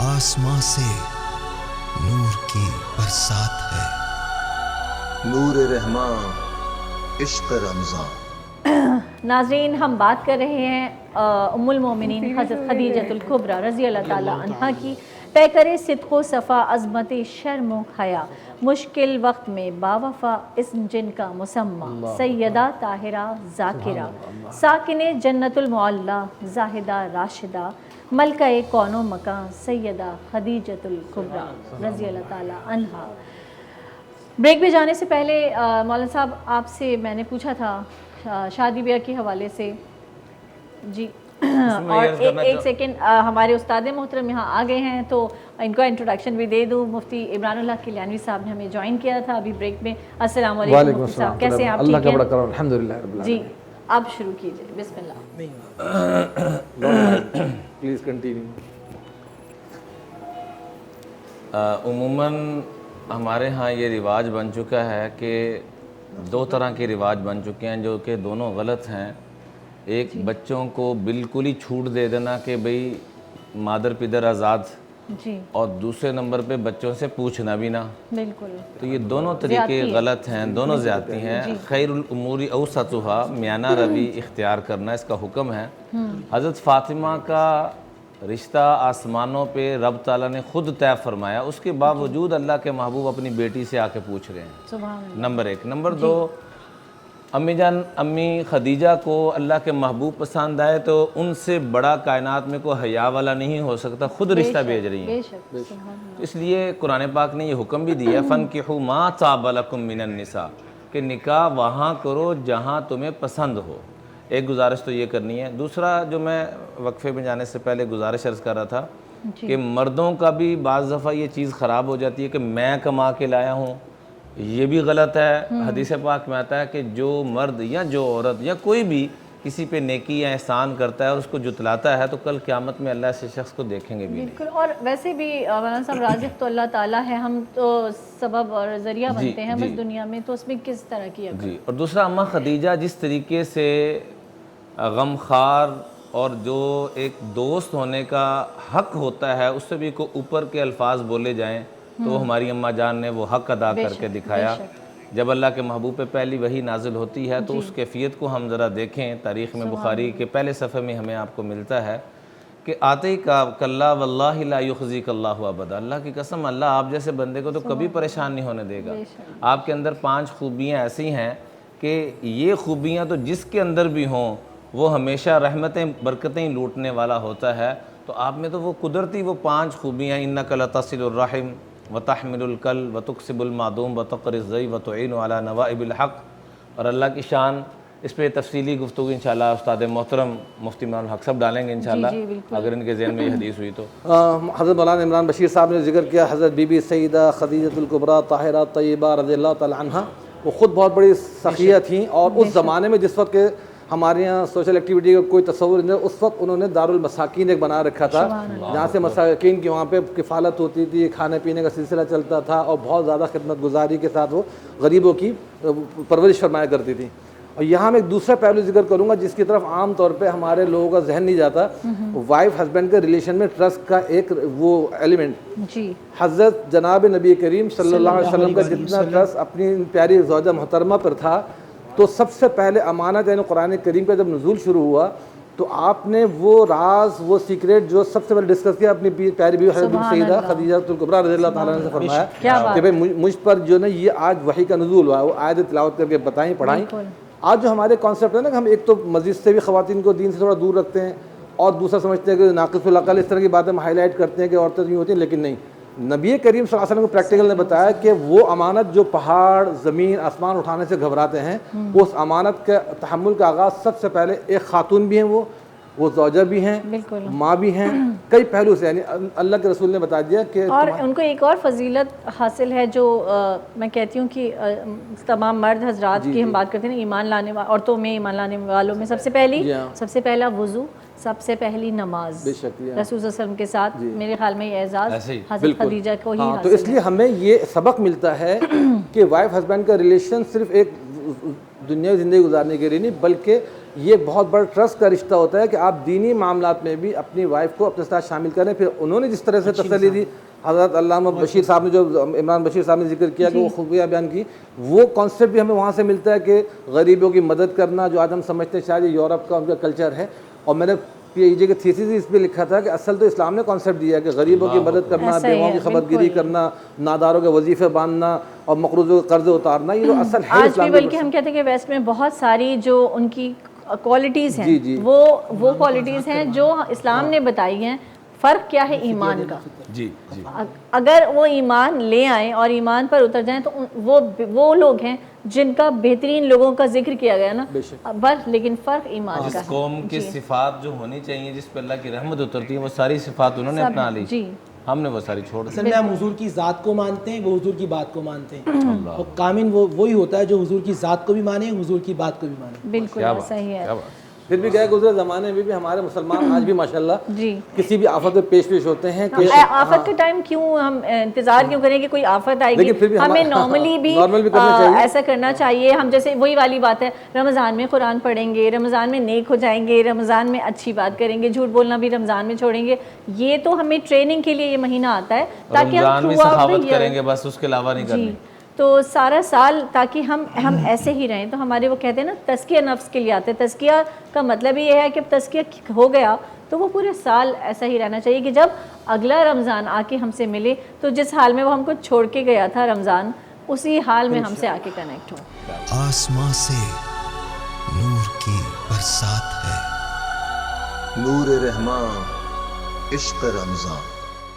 आसमां से नूर की बरसात है, नूर रहमान इश्क रमज़ान। नाज़रीन, हम बात कर रहे हैं उम्मुल मोमिनीन हज़रत खदीजतुल कुबरा रज़ी अल्लाह ताला अन्हा की। तय करे सिद्क़ो सफ़ा अज़मत शर्म हया, मुश्किल वक्त में बावफ़ा इस्म जिनका मुसम्मा, सैयदा ताहिरा ज़ाकिरा, साकिने जन्नतुल मुअल्ला, ज़ाहिदा राशिदा, मलका-ए कौनो मकान, सैयदा खदीजतुल कुबरा रज़ी अल्लाह ताला अन्हा। ब्रेक में जाने से पहले मौलाना साहब, आपसे मैंने पूछा था शादी ब्याह के हवाले से जी, और एक सेकंड, हमारे उस्ताद मोहतरम यहाँ आ गए हैं तो इनका इंट्रोडक्शन भी दे दूँ। मुफ्ती इमरानुल्लाह किलियानवी साहब ने हमें ज्वाइन किया था अभी ब्रेक में। अस्सलाम वालेकुम मुफ्ती साहब, कैसे हैं आप? अल्लाह का बड़ा करम, अल्हम्दुलिल्लाह रब्बिल जी, आलमीन। आप शुरू कीजिए, बिस्मिल्लाह। Please continue. उमूमन हमारे यहाँ ये रिवाज बन चुका है कि दो तरह के रिवाज बन चुके हैं जो कि दोनों गलत हैं। एक बच्चों को बिल्कुल ही छूट दे देना कि भाई मादर पिदर आज़ाद जी, और दूसरे नंबर पे बच्चों से पूछना भी ना। बिल्कुल, तो ये दोनों तरीके गलत हैं, दोनों ज़्यादती हैं। खैरुल उमूरी औसतुहा, म्याना रवि इख्तियार करना इसका हुक्म है। हज़रत फ़ातिमा का रिश्ता आसमानों पे रब ताला ने ख़ुद तय फरमाया, उसके बावजूद अल्लाह के महबूब अपनी बेटी से आके पूछ रहे हैं। सुभान अल्लाह। नंबर एक। नंबर दो, अम्मी खदीजा को अल्लाह के महबूब पसंद आए तो उनसे बड़ा कायनात में कोई हया वाला नहीं हो सकता, ख़ुद रिश्ता भेज रही हैं। तो इसलिए कुरान पाक ने ये हुक्म भी दिया, फ़नकिहू मा ताब लकुम मिनन निसा, कि निकाह वहाँ करो जहाँ तुम्हें पसंद हो। एक गुजारिश तो ये करनी है। दूसरा जो मैं वक्फे में जाने से पहले गुजारिश अर्ज़ कर रहा था कि मर्दों का भी बाज़ दफ़ा ये चीज़ ख़राब हो जाती है कि मैं कमा के लाया हूँ, ये भी गलत है। हदीस पाक में आता है कि जो मर्द या जो औरत या कोई भी किसी पे नेकी या एहसान करता है और उसको जुतलाता है तो कल क़यामत में अल्लाह से शख्स को देखेंगे भी नहीं। बिल्कुल। और वैसे भी मौलाना साहब, राज़िक़ तो अल्लाह ताला है, हम तो सबब और ज़रिया बनते हैं बस दुनिया में, तो उसमें किस तरह की अकल? जी। और दूसरा, अम्मा खदीजा जिस तरीके से गमखार और जो एक दोस्त होने का हक होता है उससे भी को ऊपर के अल्फाज बोले जाएं तो हमारी अम्मा जान ने वो हक अदा करके दिखाया। जब अल्लाह के महबूब पे पहली वही नाजिल होती है तो उस कैफियत को हम ज़रा देखें। तारीख़ में बुखारी के पहले सफ़े में हमें आपको मिलता है कि आते ही का कल्ला वल्लाहि ला युख़ज़ीकल्लाहु अबदा, अल्लाह की कसम अल्लाह आप जैसे बंदे को तो कभी परेशान नहीं होने देगा। आपके अंदर 5 खूबियाँ ऐसी हैं कि ये खूबियाँ तो जिसके अंदर भी हों वो हमेशा रहमतें बरकतें लूटने वाला होता है। तो आप में तो वो कुदरती वो 5 खूबियाँ, इन्नका लतसिलुर रहिम व तहमिलुल कल व तुक्सिबुल मादूम व तक़रिज़ ज़ई व तुईनु अला नवाइबिल हक़। और अल्लाह की शान, इस पर तफसीली गुफ्तगू इंशाअल्लाह उस्ताद मोहतरम मुफ्ती इमरान हक साहब डालेंगे इंशाअल्लाह, अगर इनके ज़हन में ये हदीस हुई तो। हज़रत मौलाना इमरान बशीर साहब ने जिक्र किया हज़रत बीबी सईदा खदीजतुल कुबरा ताहिरा तय्यबा रज़ियल्लाहु तआला अन्हा। वो ख़ुद बहुत बड़ी सखिया थी और उस ज़माने में जिस वक्त के हमारे यहाँ सोशल एक्टिविटी का कोई तस्वुर नहीं, उस वक्त उन्होंने दारुल मसाकीन एक बना रखा था जहाँ से मसाकीन की वहाँ पे किफ़ालत होती थी, खाने पीने का सिलसिला चलता था और बहुत ज़्यादा खिदमत गुजारी के साथ वो गरीबों की परवरिश फरमाया करती थी। और यहाँ मैं एक दूसरा पहलू जिक्र करूँगा जिसकी तरफ आम तौर पे हमारे लोगों का जहन नहीं जाता। वाइफ हस्बैंड के रिलेशन में ट्रस्ट का एक वो एलिमेंट जी, हज़रत जनाब नबी करीम सल्लल्लाहु अलैहि वसल्लम का जितना ट्रस्ट अपनी प्यारी ज़ौजा मोहतरमा पर था, तो सबसे पहले अमानत यानी कुरान करीम का जब नुज़ूल शुरू हुआ तो आपने वो राज वो सीक्रेट जो सबसे पहले डिस्कस किया अपनी प्यारी बीवी हज़रत सईदा खदीजतुल कुबरा रज़ियल्लाहु ताला अन्हा से फरमाया कि भाई मुझ पर जो ना ये आज वही का नुज़ूल हुआ, वो आयत तिलावत करके बताएं पढ़ाएं। आज जो हमारे कॉन्सेप्ट है ना कि हम एक तो मस्जिद से भी ख़वातीन को दीन से थोड़ा दूर रखते हैं और दूसरा समझते हैं कि नाक़िसुल अक़ल, इस तरह की बातें हम हाईलाइट करते हैं कि औरतें नहीं होती हैं, लेकिन नहीं, नबी करीम सल्लल्लाहु अलैहि वसल्लम को प्रैक्टिकल ने बताया कि वो अमानत जो पहाड़ ज़मीन आसमान उठाने से घबराते हैं, उस अमानत के तहम्मुल का आगाज़ सबसे पहले एक खातून भी हैं, वो ज़ौजा भी हैं, माँ भी हैं, कई पहलू से, यानी अल्लाह के रसूल ने बता दिया कि और उनको एक और फजीलत हासिल है जो मैं कहती हूँ कि तमाम मर्द हजरात की हम बात करते हैं ना, ईमान लाने औरतों में ईमान लाने वालों में सबसे पहला वज़ू, सबसे पहली नमाज रसूल सल्लल्लाहु अलैहि वसल्लम के साथ, मेरे ख्याल में ये एजाज़ हज़रत खदीजा को ही तो इसलिए हमें ये सबक मिलता है कि वाइफ हस्बैंड का रिलेशन सिर्फ एक दुनिया ज़िंदगी गुजारने के लिए नहीं बल्कि یہ بہت بڑا ٹرسٹ کا رشتہ ہوتا ہے کہ آپ دینی معاملات میں بھی اپنی وائف کو اپنے ساتھ شامل کریں. پھر انہوں نے جس طرح سے تسلی دی, حضرت علامہ بشیر صاحب نے جو عمران بشیر صاحب نے ذکر کیا کہ وہ خوبیاں بیان کی, وہ کانسیپٹ بھی ہمیں وہاں سے ملتا ہے کہ غریبوں کی مدد کرنا, جو آج ہم سمجھتے ہیں شاید یہ یورپ کا ان کا کلچر ہے. اور میں نے پی ایچ ڈی کے تھیسس اس پہ لکھا تھا کہ اصل تو اسلام نے کانسیپٹ دیا ہے کہ غریبوں کی مدد کرنا, بیواؤں کی خدمت گیری کرنا, ناداروں کے وظیفے باندھنا اور مقروضوں کے قرض اتارنا, یہ جو اصل ہے آج بھی. بلکہ ہم کہتے ہیں کہ ویسٹ میں بہت ساری جو ان کی کوالٹیز ہیں وہ کوالٹیز ہیں جو اسلام نے بتائی ہیں. فرق کیا ہے ایمان کا. جی جی, اگر وہ ایمان لے آئیں اور ایمان پر اتر جائیں تو وہ لوگ ہیں جن کا بہترین لوگوں کا ذکر کیا گیا نا, بس لیکن فرق ایمان کا جس قوم کی صفات جو ہونی چاہیے, جس پہ اللہ کی رحمت اترتی ہے, وہ ساری صفات انہوں نے اپنا لی, ہم نے وہ ساری چھوڑ دی. اصل میں ہم حضور کی ذات کو مانتے ہیں, وہ حضور کی بات کو مانتے ہیں, اور کامل وہی ہوتا ہے جو حضور کی ذات کو بھی مانے, حضور کی بات کو بھی مانے. بالکل صحیح ہے. پھر بھی گئے گزرے زمانے میں بھی ہمارے مسلمان آج بھی ماشاءاللہ کسی بھی آفت میں پیش ہوتے ہیں. آفت کا ٹائم کیوں ہم انتظار کیوں کریں کہ کوئی آفت آئے گی, ہمیں نارملی بھی ایسا کرنا چاہیے. ہم جیسے وہی والی بات ہے, رمضان میں قرآن پڑھیں گے, رمضان میں نیک ہو جائیں گے, رمضان میں اچھی بات کریں گے, جھوٹ بولنا بھی رمضان میں چھوڑیں گے. یہ تو ہمیں ٹریننگ کے لیے یہ مہینہ آتا ہے تاکہ ہم سخاوت کریں گے, بس اس کے علاوہ نہیں کرنی. تو سارا سال تاکہ ہم ایسے ہی رہیں. تو ہمارے وہ کہتے ہیں نا تزکیہ نفس کے لیے آتے ہیں. تزکیہ کا مطلب یہ ہے کہ تزکیہ ہو گیا تو وہ پورے سال ایسا ہی رہنا چاہیے کہ جب اگلا رمضان آ کے ہم سے ملے تو جس حال میں وہ ہم کو چھوڑ کے گیا تھا رمضان, اسی حال میں ہم سے آ کے کنیکٹ ہو. آسمان سے نور کی برسات ہے, نور رحمان عشق رمضان.